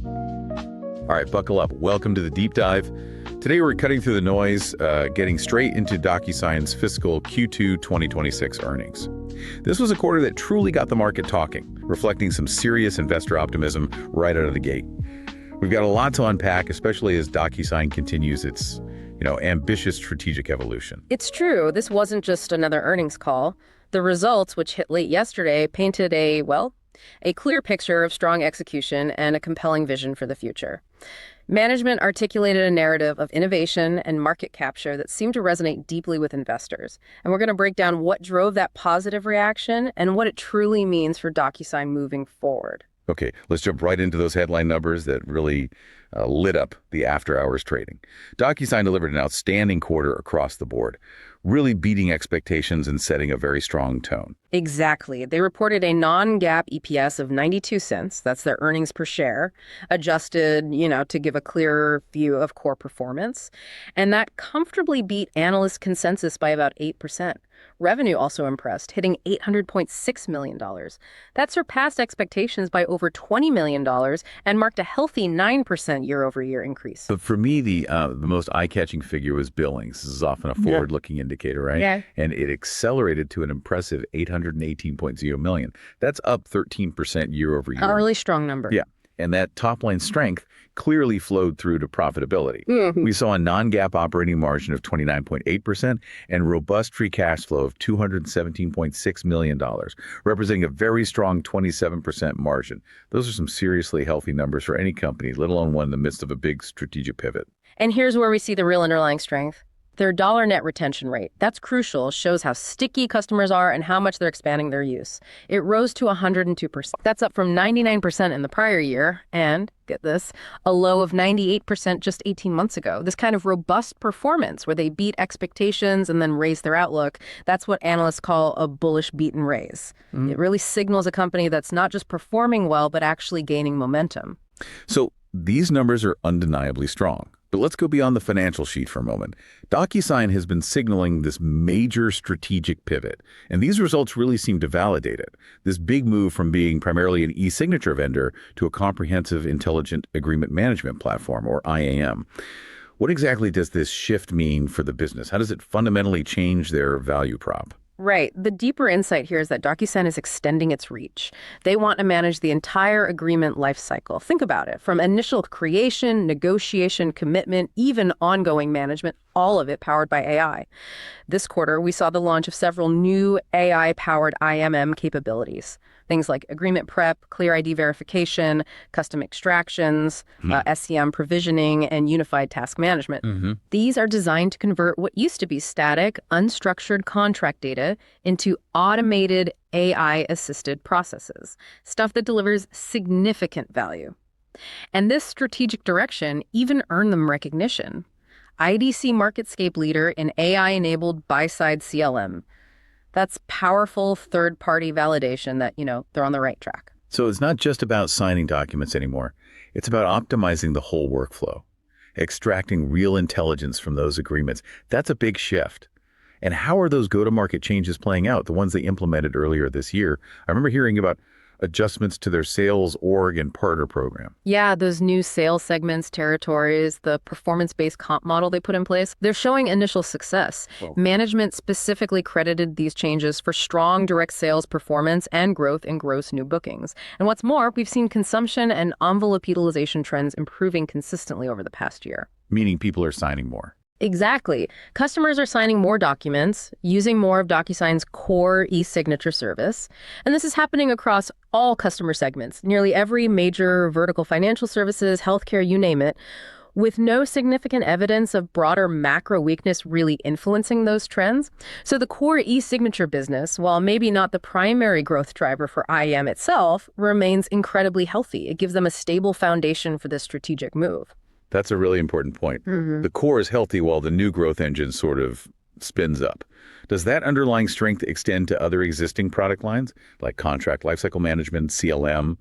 All right, buckle up. Welcome to the deep dive. Today we're cutting through the noise, getting straight into DocuSign's fiscal Q2 2026 earnings. This was a quarter that truly got the market talking, reflecting some serious investor optimism right out of the gate. We've got a lot to unpack, especially as DocuSign continues its, ambitious strategic evolution. It's true. This wasn't just another earnings call. The results, which hit late yesterday, painted a clear picture of strong execution and a compelling vision for the future. Management articulated a narrative of innovation and market capture that seemed to resonate deeply with investors. And we're going to break down what drove that positive reaction and what it truly means for DocuSign moving forward. Okay, let's jump right into those headline numbers that really lit up the after-hours trading. DocuSign delivered an outstanding quarter across the board, really beating expectations and setting a very strong tone. Exactly. They reported a non-GAAP EPS of 92 cents. That's their earnings per share, adjusted, to give a clearer view of core performance. And that comfortably beat analyst consensus by about 8%. Revenue also impressed, hitting $800.6 million. That surpassed expectations by over $20 million and marked a healthy 9% year-over-year increase. But for me, the most eye-catching figure was Billings. This is often a forward-looking indicator, right? Yeah. And it accelerated to an impressive $818.0 million. That's up 13% year-over-year. A really strong number. Yeah. And that top-line strength clearly flowed through to profitability. Mm-hmm. We saw a non-GAAP operating margin of 29.8% and robust free cash flow of $217.6 million, representing a very strong 27% margin. Those are some seriously healthy numbers for any company, let alone one in the midst of a big strategic pivot. And here's where we see the real underlying strength. Their dollar net retention rate. That's crucial, shows how sticky customers are and how much they're expanding their use. It rose to 102%. That's up from 99% in the prior year and, get this, a low of 98% just 18 months ago. This kind of robust performance where they beat expectations and then raise their outlook, that's what analysts call a bullish beat and raise. It really signals a company that's not just performing well, but actually gaining momentum. So these numbers are undeniably strong. But let's go beyond the financial sheet for a moment. DocuSign has been signaling this major strategic pivot, and these results really seem to validate it. This big move from being primarily an eSignature vendor to a comprehensive intelligent agreement management platform, or IAM. What exactly does this shift mean for the business? How does it fundamentally change their value prop? Right. The deeper insight here is that DocuSign is extending its reach. They want to manage the entire agreement lifecycle. Think about it. From initial creation, negotiation, commitment, even ongoing management, all of it powered by AI. This quarter, we saw the launch of several new AI-powered IMM capabilities. Things like agreement prep, clear ID verification, custom extractions, SCM provisioning, and unified task management. These are designed to convert what used to be static, unstructured contract data into automated AI-assisted processes, stuff that delivers significant value. And this strategic direction even earned them recognition. IDC MarketScape leader in AI-enabled buy-side CLM. That's powerful third-party validation that, they're on the right track. So it's not just about signing documents anymore. It's about optimizing the whole workflow, extracting real intelligence from those agreements. That's a big shift. And how are those go-to-market changes playing out, the ones they implemented earlier this year? I remember hearing about adjustments to their sales org and partner program. Yeah, those new sales segments, territories, the performance-based comp model they put in place, they're showing initial success. Whoa. Management specifically credited these changes for strong direct sales performance and growth in gross new bookings. And what's more, we've seen consumption and envelope utilization trends improving consistently over the past year. Meaning people are signing more. Exactly. Customers are signing more documents, using more of DocuSign's core eSignature service. And this is happening across all customer segments, nearly every major vertical financial services, healthcare, you name it, with no significant evidence of broader macro weakness really influencing those trends. So the core eSignature business, while maybe not the primary growth driver for IAM itself, remains incredibly healthy. It gives them a stable foundation for this strategic move. That's a really important point. The core is healthy while the new growth engine sort of spins up. Does that underlying strength extend to other existing product lines like contract lifecycle management, CLM?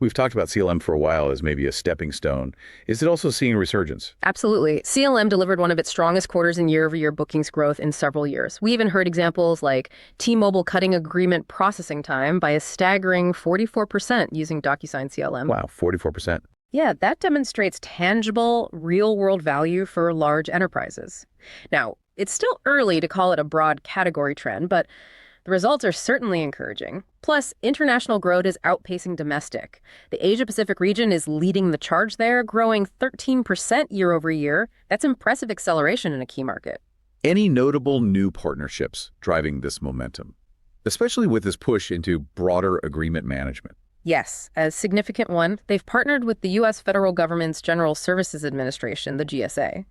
We've talked about CLM for a while as maybe a stepping stone. Is it also seeing a resurgence? Absolutely. CLM delivered one of its strongest quarters in year-over-year bookings growth in several years. We even heard examples like T-Mobile cutting agreement processing time by a staggering 44% using DocuSign CLM. Wow, 44%. Yeah, that demonstrates tangible, real-world value for large enterprises. Now, it's still early to call it a broad category trend, but the results are certainly encouraging. Plus, international growth is outpacing domestic. The Asia-Pacific region is leading the charge there, growing 13% year over year. That's impressive acceleration in a key market. Any notable new partnerships driving this momentum, especially with this push into broader agreement management? Yes, a significant one. They've partnered with the U.S. federal government's General Services Administration, the GSA.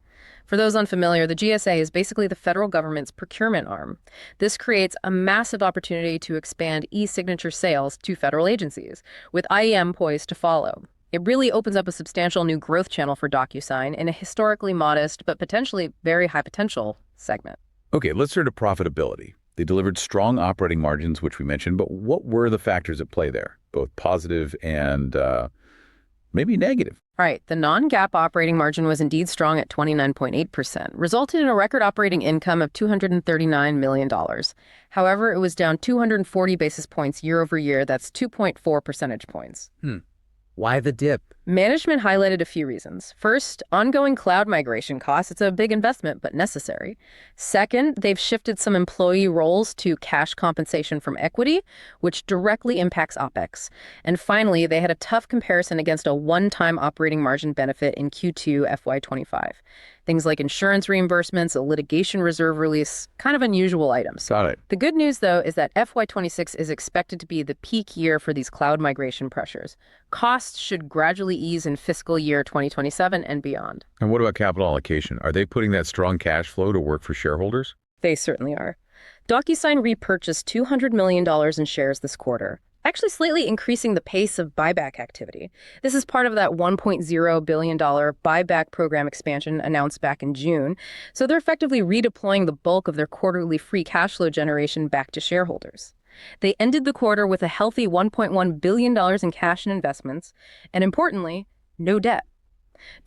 For those unfamiliar, the GSA is basically the federal government's procurement arm. This creates a massive opportunity to expand eSignature sales to federal agencies, with IEM poised to follow. It really opens up a substantial new growth channel for DocuSign in a historically modest but potentially very high potential segment. Okay, let's turn to profitability. They delivered strong operating margins, which we mentioned, but what were the factors at play there, both positive and maybe negative? Right. The non-GAAP operating margin was indeed strong at 29.8%, resulting in a record operating income of $239 million. However, it was down 240 basis points year over year. That's 2.4 percentage points. Why the dip? Management highlighted a few reasons. First, ongoing cloud migration costs. It's a big investment, but necessary. Second, they've shifted some employee roles to cash compensation from equity, which directly impacts OpEx. And finally, they had a tough comparison against a one-time operating margin benefit in Q2 FY25. Things like insurance reimbursements, a litigation reserve release, kind of unusual items. Got it. The good news, though, is that FY26 is expected to be the peak year for these cloud migration pressures. Costs should gradually ease in fiscal year 2027 and beyond. And what about capital allocation? Are they putting that strong cash flow to work for shareholders? They certainly are. DocuSign repurchased $200 million in shares this quarter, actually slightly increasing the pace of buyback activity. This is part of that $1.0 billion buyback program expansion announced back in June. So they're effectively redeploying the bulk of their quarterly free cash flow generation back to shareholders. They ended the quarter with a healthy $1.1 billion in cash and investments, and importantly, no debt.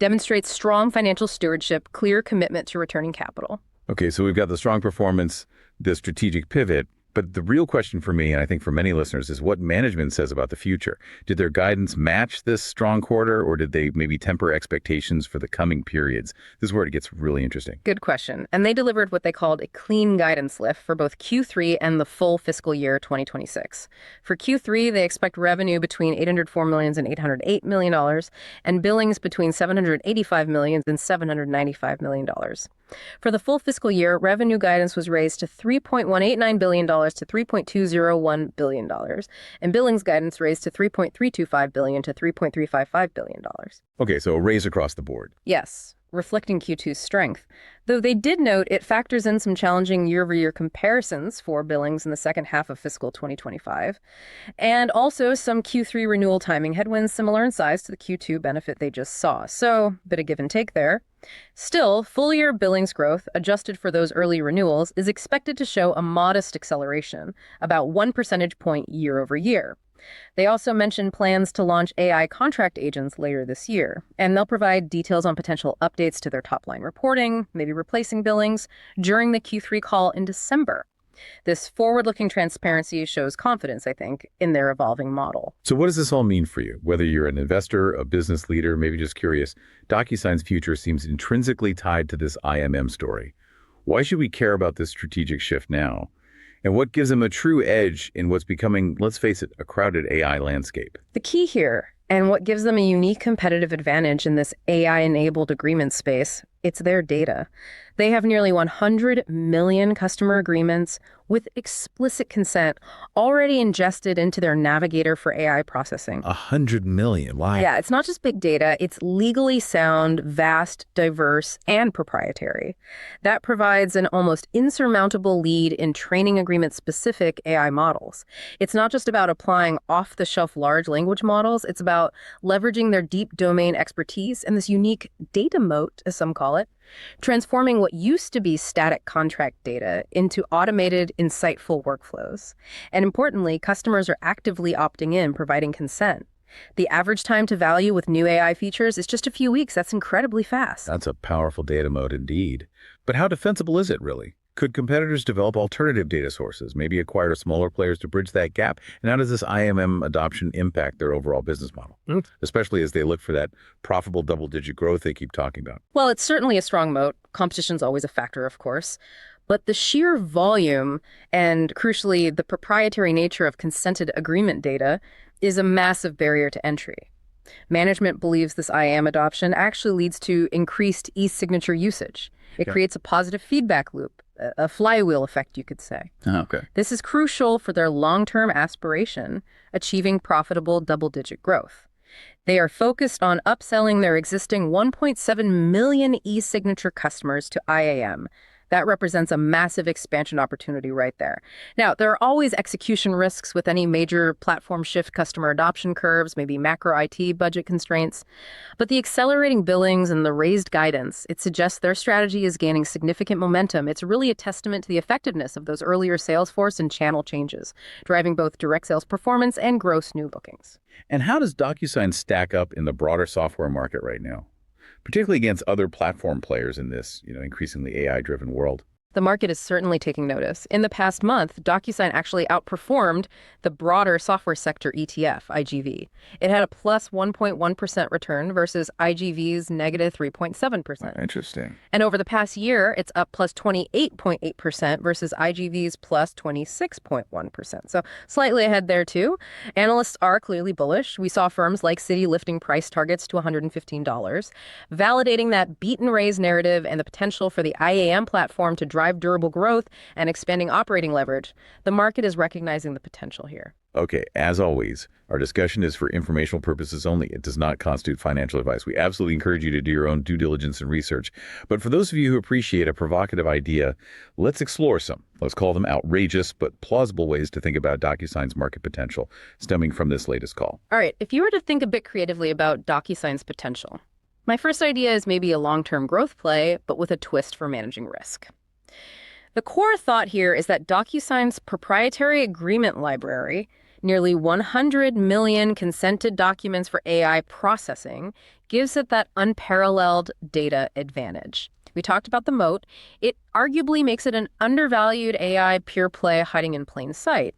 Demonstrates strong financial stewardship, clear commitment to returning capital. Okay, so we've got the strong performance, the strategic pivot, but the real question for me, and I think for many listeners, is what management says about the future. Did their guidance match this strong quarter, or did they maybe temper expectations for the coming periods? This is where it gets really interesting. Good question. And they delivered what they called a clean guidance lift for both Q3 and the full fiscal year 2026. For Q3, they expect revenue between $804 million and $808 million, and billings between $785 million and $795 million. For the full fiscal year, revenue guidance was raised to $3.189 billion to $3.201 billion, and billings guidance raised to $3.325 billion to $3.355 billion. Okay, so a raise across the board. Yes, reflecting Q2's strength. Though they did note it factors in some challenging year-over-year comparisons for billings in the second half of fiscal 2025, and also some Q3 renewal timing headwinds similar in size to the Q2 benefit they just saw. So, bit of give and take there. Still, full-year billings growth, adjusted for those early renewals, is expected to show a modest acceleration, about 1 percentage point year over year. They also mentioned plans to launch AI contract agents later this year, and they'll provide details on potential updates to their top-line reporting, maybe replacing billings, during the Q3 call in December. This forward-looking transparency shows confidence, I think, in their evolving model. So what does this all mean for you? Whether you're an investor, a business leader, maybe just curious, DocuSign's future seems intrinsically tied to this IMM story. Why should we care about this strategic shift now? And what gives them a true edge in what's becoming, let's face it, a crowded AI landscape? The key here, and what gives them a unique competitive advantage in this AI-enabled agreement space, it's their data. They have nearly 100 million customer agreements with explicit consent already ingested into their Navigator for AI processing. 100 million, wow. Yeah, it's not just big data, it's legally sound, vast, diverse, and proprietary. That provides an almost insurmountable lead in training agreement-specific AI models. It's not just about applying off-the-shelf large language models, it's about leveraging their deep domain expertise and this unique data moat, as some call it, transforming what used to be static contract data into automated, insightful workflows. And importantly, customers are actively opting in, providing consent. The average time to value with new AI features is just a few weeks. That's incredibly fast. That's a powerful data moat indeed. But how defensible is it, really? Could competitors develop alternative data sources, maybe acquire smaller players to bridge that gap? And how does this IAM adoption impact their overall business model, especially as they look for that profitable double-digit growth they keep talking about? Well, it's certainly a strong moat. Competition's always a factor, of course. But the sheer volume and, crucially, the proprietary nature of consented agreement data is a massive barrier to entry. Management believes this IAM adoption actually leads to increased eSignature usage. It creates a positive feedback loop, a flywheel effect, you could say. Okay. This is crucial for their long-term aspiration, achieving profitable double-digit growth. They are focused on upselling their existing 1.7 million eSignature customers to IAM. That represents a massive expansion opportunity right there. Now, there are always execution risks with any major platform shift, customer adoption curves, maybe macro IT budget constraints. But the accelerating billings and the raised guidance, it suggests their strategy is gaining significant momentum. It's really a testament to the effectiveness of those earlier Salesforce and channel changes, driving both direct sales performance and gross new bookings. And how does DocuSign stack up in the broader software market right now, particularly against other platform players in this, increasingly AI-driven world? The market is certainly taking notice. In the past month, DocuSign actually outperformed the broader software sector ETF, IGV. It had a plus 1.1% return versus IGV's negative 3.7%. Interesting. And over the past year, it's up plus 28.8% versus IGV's plus 26.1%. So slightly ahead there, too. Analysts are clearly bullish. We saw firms like Citi lifting price targets to $115, validating that beat and raise narrative and the potential for the IAM platform to drive durable growth and expanding operating leverage. The market is recognizing the potential here. Okay, as always, our discussion is for informational purposes only. It does not constitute financial advice. We absolutely encourage you to do your own due diligence and research. But for those of you who appreciate a provocative idea, let's explore some, let's call them outrageous but plausible ways to think about DocuSign's market potential stemming from this latest call. All right, if you were to think a bit creatively about DocuSign's potential, my first idea is maybe a long-term growth play, but with a twist for managing risk. The core thought here is that DocuSign's proprietary agreement library, nearly 100 million consented documents for AI processing, gives it that unparalleled data advantage. We talked about the moat. It arguably makes it an undervalued AI pure play hiding in plain sight.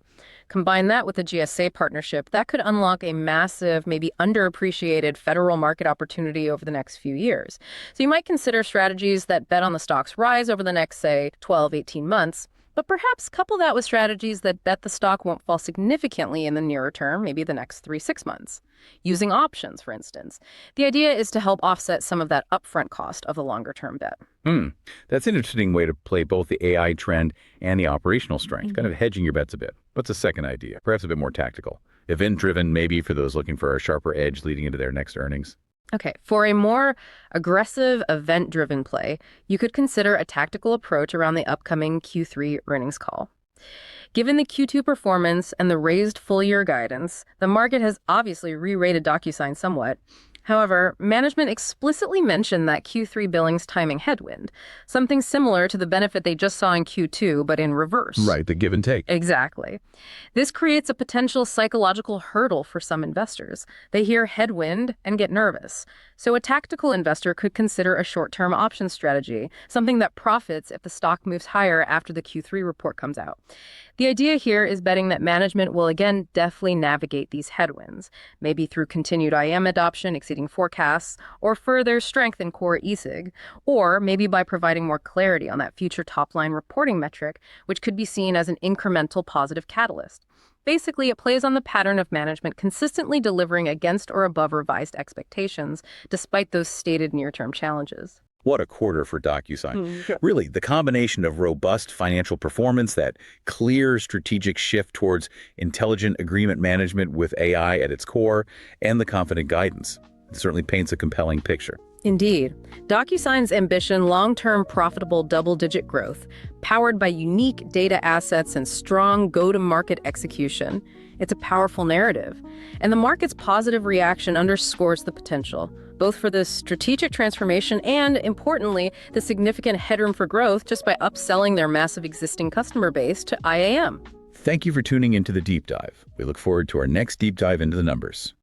Combine that with a GSA partnership, that could unlock a massive, maybe underappreciated federal market opportunity over the next few years. So you might consider strategies that bet on the stock's rise over the next, say, 12, 18 months, but perhaps couple that with strategies that bet the stock won't fall significantly in the nearer term, maybe the next 3-6 months. Using options, for instance. The idea is to help offset some of that upfront cost of the longer-term bet. That's an interesting way to play both the AI trend and the operational strength, kind of hedging your bets a bit. What's a second idea? Perhaps a bit more tactical. Event-driven, maybe for those looking for a sharper edge leading into their next earnings. Okay, for a more aggressive event-driven play, you could consider a tactical approach around the upcoming Q3 earnings call. Given the Q2 performance and the raised full-year guidance, the market has obviously re-rated DocuSign somewhat. However, management explicitly mentioned that Q3 billings timing headwind, something similar to the benefit they just saw in Q2, but in reverse. Right, the give and take. Exactly. This creates a potential psychological hurdle for some investors. They hear headwind and get nervous. So a tactical investor could consider a short-term option strategy, something that profits if the stock moves higher after the Q3 report comes out. The idea here is betting that management will again deftly navigate these headwinds, maybe through continued IAM adoption exceeding forecasts, or further strengthen core eSig, or maybe by providing more clarity on that future top-line reporting metric, which could be seen as an incremental positive catalyst. Basically, it plays on the pattern of management consistently delivering against or above revised expectations, despite those stated near-term challenges. What a quarter for DocuSign. Really, the combination of robust financial performance, that clear strategic shift towards intelligent agreement management with AI at its core, and the confident guidance. It certainly paints a compelling picture. Indeed. DocuSign's ambition, long-term profitable double-digit growth, powered by unique data assets and strong go-to-market execution. It's a powerful narrative. And the market's positive reaction underscores the potential, both for the strategic transformation and, importantly, the significant headroom for growth just by upselling their massive existing customer base to IAM. Thank you for tuning into the Deep Dive. We look forward to our next deep dive into the numbers.